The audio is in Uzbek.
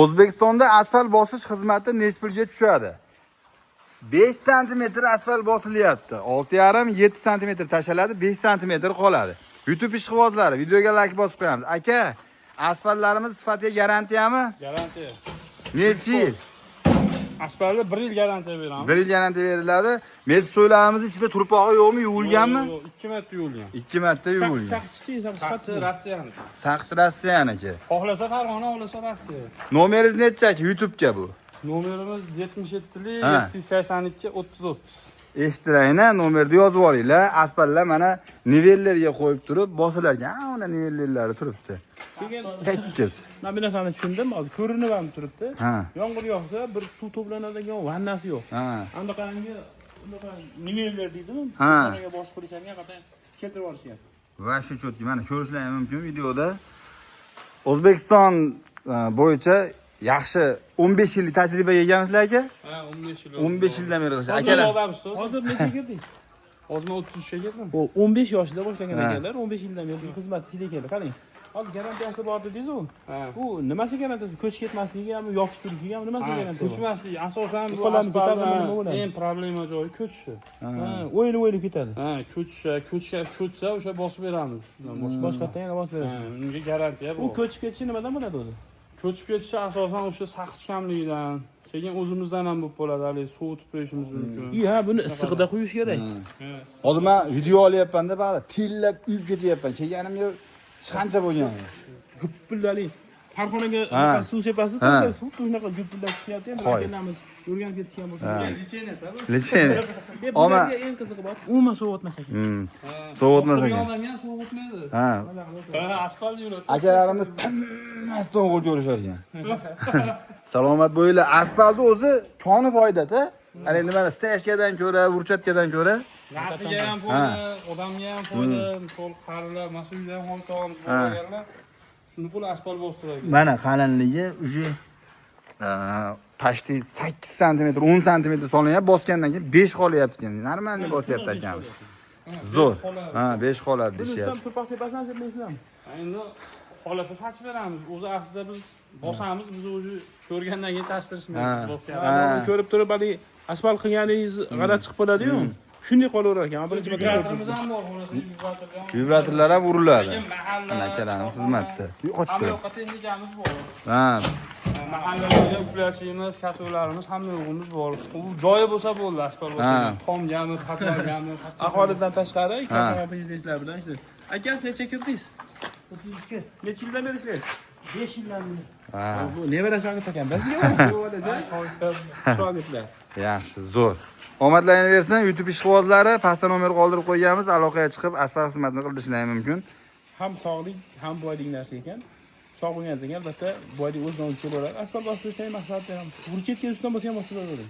O'zbekistonda asfalt bosish xizmati necha pulga tushadi? 5 sm asfalt bosilyapti. 6,5-7 sm tashaladi, 5 sm qoladi. YouTube ishqibozlari videoga like bosib qo'yamiz. Aka, asfaltlarimiz sifatiga garantiyami? Garantiya. Necha yil? Asfaltga 1 yil garantiya beramiz. 1 yil garantiya beriladi. Mesut so'ylarimiz ichida turpog'i yo'qmi, yuvilganmi? Yo'q, 2 marta yuvilgan. 2 marta yuvilgan. Saqqi Rossiyani. Saqchi Rossiyaniki. Xohlasa Farg'ona, xohlasa Rossiya. Nomeringiz necha aka YouTube'ga bu? Nomerimiz 77 Ha. 782 30 30. Eshittirayna, nomerni yozib olinglar. Asfaltlar mana nivellarga qo'yib turib bosilarkan. Ha, mana nivellarlari turibdi. Tekkiz. Men bu narsani tushundim, hozir ko'rinib ham turibdi. Ha. Yomg'ir yog'sa bir suv to'planadigan vannasi yo'q. Ha. Andaqangi unaqa nimalar deydimi? Ha. Ularga bosh qilishgan qata keltirib olishgan. Va shu chotki mana ko'rishlaringiz mumkin videoda. O'zbekiston bo'yicha yaxshi 15 yillik tajribaga egamizlar aka. Ha, 15 yil. 15 yildan beri qilasiz. Akalar, Akalar. hozir necha girdik? Hozir 33 ga kirdim. O 15 yoshida boshlagan ekanlar, 15 yildan beri xizmat ichida ekanlar. Qarang. Hozir garantiyasi bor dedingiz-ku. Bu nimasi garantiyasi? Ko'chib ketmasligi ham, yoqish turishligi ham nimasi garantiyasi? Ko'chmasligi asosan bu asfaltning eng problema joyi ko'chishi. O'yilib ketadi. Ha, ko'chsa o'sha bosib beramiz. Boshqatdan yana bosib beramiz. Unga garantiya bor. U ko'chib ketishi nimadan bo'ladi o'zi? Ko'chib ketishi asosan o'sha saqich kamligidan, keyin o'zimizdan ham bo'lib qoladi, hali sovutib qo'yishimiz mumkin. Ha, buni issig'ida qo'yish kerak. Hozir men video olyapman-da, ba'zi tillab uyib ketyapman. Kelganimga qancha bo'lgan? Guppillali Farg'onaga suv sepasi, suv shunaqa guppillab tushyapti. Endi akanamiz o'rganib ketishgan bo'lsa, Lechene. Ama eng qizig'i bor, umuman sovutmas ekan. Sovutmas ekan. Yonlangan sovutmaydi. Ha. Asfalt yuradi. Akalarimiz tammasdan qo'l ko'rishar ekan. Salomat bo'linglar. Asfaltni o'zi koni foydada. Ana endi mana stashkadan ko'ra, burchatkadan ko'ra narxiga ham foyda, odamga ham foyda, misol qarilar, mas'ullar ham hozir tog'amiz borganlar. Shuni pul asfalt bostiradi. Mana qalinligi уже почти 8 sm, 10 sm solinyapti, bosgandan keyin 5 qolyapti ekan. Normalni bosyapti ekanmiz. Zo'r. Ha, 5 qoladi deyapti. Turpoq sepasini sepmaysizmi? Endi xohlasa sachib beramiz. O'zi aslida biz bosamiz, biz o'zi ko'rgandan keyin tashtirishmaymiz bosgandan. Ko'rib turib, hali asfalt qilganingiz g'alati chiqib qoladi-yu. Shunday qolaverar ekan. Birinchi vibratorimiz ham bor, xohlasa vibratorga. Vibratorlar ham uriladi. Mana akalarimiz xizmatda. Qochib turadi. Hamma texnikamiz bor. Ha. Mahallalarda uklashimiz, katolarimiz hamma yo'g'imiz bor. U joyi bo'lsa bo'ldi, asfalt bo'lsa. Tomgami, qatlargami, aholidan tashqari bizneslar bilan ishlaymiz. Akasi necha kirdingiz? 32. Necha yildan beri ishlaysiz? 5 yildan beri. Ha. Bu nevara shogird ekan. Bizga shogirdlar. Yaxshi, zo'r. Omadlarini bersin. YouTube ishqibozlari pastda nomer qoldirib qo'yganmiz. Aloqaga chiqib asfalt xizmatini qilishlari mumkin. Ham sog'lik, ham boylik narsa ekan. Sog' bo'lgandan keyin albatta boylik o'z nomiga kelaveradi. Asfalt bostirishdan maqsad beramiz. Burchetga ustidan bo'lsa ham bostirib bering.